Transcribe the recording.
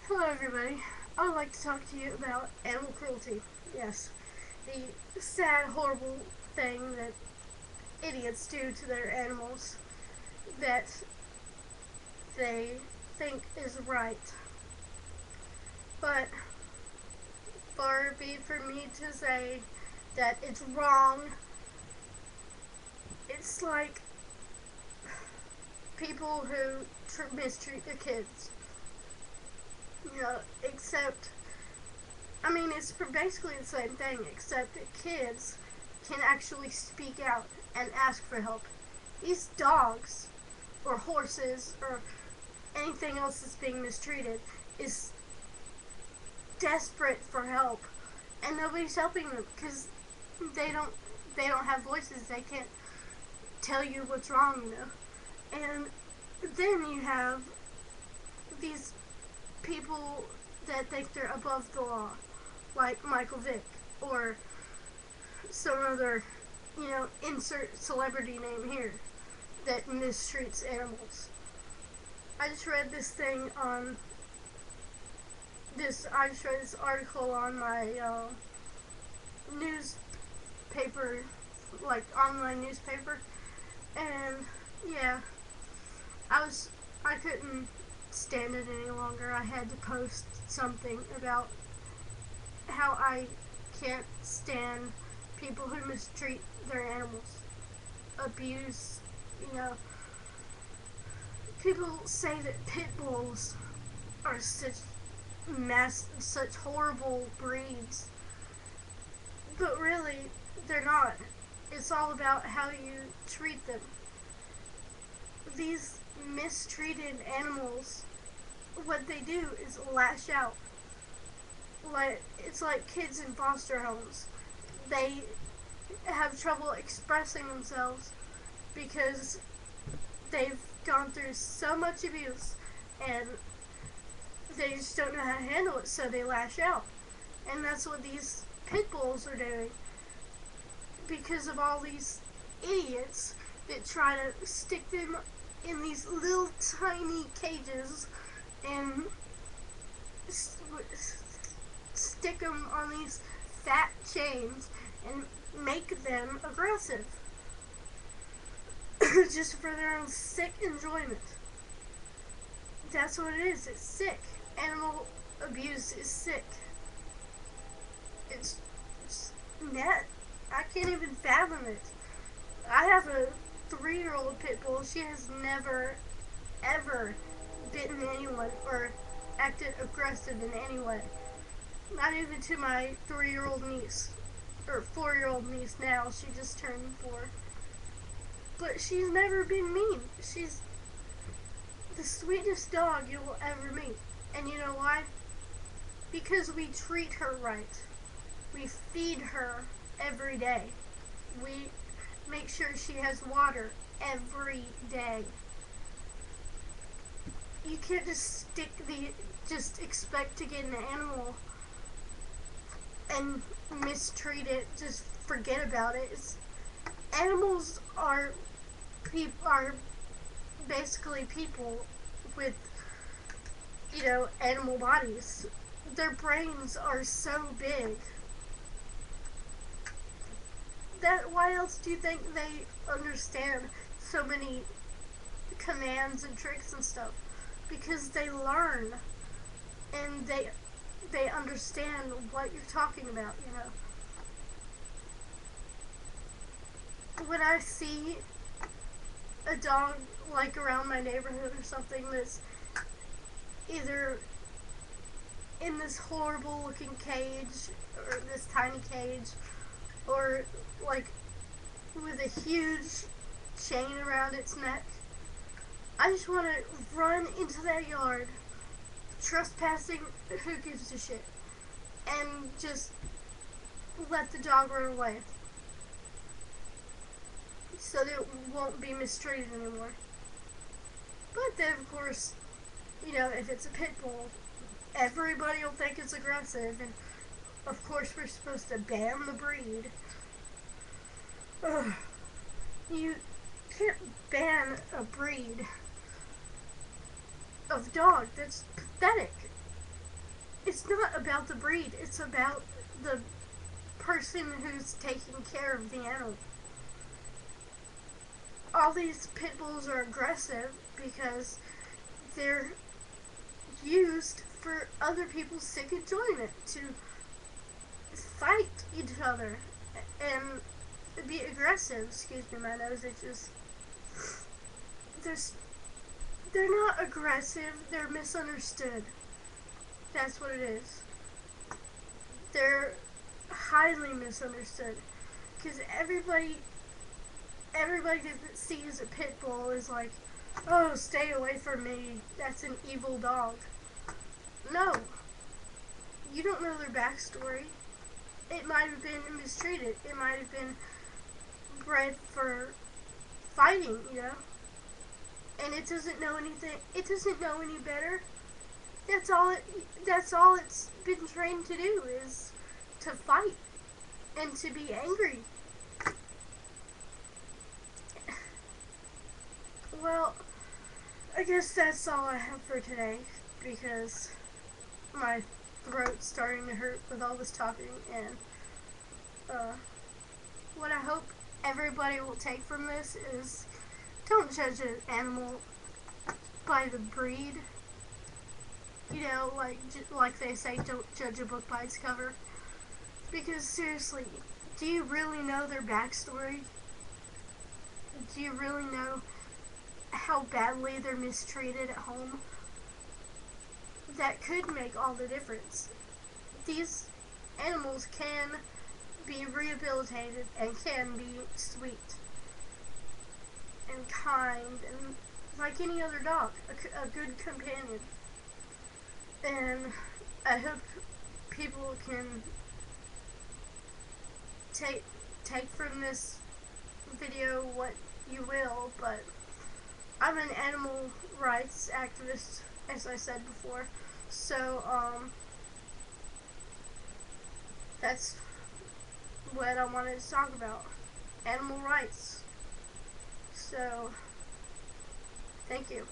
Hello everybody. I would like to talk to you about animal cruelty. Yes, the sad, horrible thing that idiots do to their animals that they think is right. But far be it for me to say that it's wrong. It's like people who mistreat their kids. Except it's basically the same thing, except that kids can actually speak out and ask for help. These dogs, or horses, or anything else that's being mistreated, is desperate for help, and nobody's helping them because they don't they don't have voices. They can't tell you what's wrong. And then you have these people that think they're above the law, like Michael Vick or some other, insert celebrity name here that mistreats animals. I just read this thing on this. I just read this article on my newspaper, like online newspaper, and yeah, I couldn't stand it any longer. I had to post something about how I can't stand people who mistreat their animals, abuse, you know. People say that pit bulls are such horrible breeds, but really, they're not. It's all about how you treat them. These mistreated animals, what they do is lash out. It's like kids in foster homes. They have trouble expressing themselves because they've gone through so much abuse and they just don't know how to handle it, so they lash out. And that's what these pit bulls are doing because of all these idiots that try to stick them in these little tiny cages and stick them on these fat chains and make them aggressive just for their own sick enjoyment. That's what it is. It's sick. Animal abuse is sick. It's net. I can't even fathom it. I have a 3-year-old pit bull. She has never, ever bitten anyone or acted aggressive in any way. Not even to my 3-year-old niece, or 4-year-old niece now. She just turned 4. But she's never been mean. She's the sweetest dog you will ever meet. And you know why? Because we treat her right. We feed her every day. We make sure she has water every day. You can't just expect to get an animal and mistreat it. Just forget about it. Animals are basically people with animal bodies. Their brains are so big that why else do you think they understand so many commands and tricks and stuff? Because they learn and they understand what you're talking about. When I see a dog like around my neighborhood or something that's either in this horrible looking cage or this tiny cage or like with a huge chain around its neck, I just want to run into that yard, trespassing, who gives a shit, and just let the dog run away so that it won't be mistreated anymore. But then, of course, if it's a pit bull, everybody will think it's aggressive, and of course we're supposed to ban the breed. Ugh. You can't ban a breed of dog. That's pathetic. it's not about the breed, it's about the person who's taking care of the animal. All these pit bulls are aggressive because they're used for other people's sick enjoyment to fight each other and be aggressive. Excuse me, my nose itches. There's, they're not aggressive, they're misunderstood. That's what it is. They're highly misunderstood because everybody that sees a pit bull is like, oh, stay away from me, that's an evil dog. No, you don't know their backstory. It might have been mistreated. It might have been bred for fighting, you know? And it doesn't know anything. It doesn't know any better. That's all it's been trained to do, is to fight and to be angry. Well, I guess that's all I have for today because my throat's starting to hurt with all this talking, and what I hope everybody will take from this is don't judge an animal by the breed. You know, like they say, don't judge a book by its cover. Because seriously, do you really know their backstory? Do you really know how badly they're mistreated at home? That could make all the difference. These animals can be rehabilitated and can be sweet and kind and like any other dog, a good companion. And I hope people can take from this video what you will, but I'm an animal rights activist, as I said before. So that's what I wanted to talk about. Animal rights. So thank you.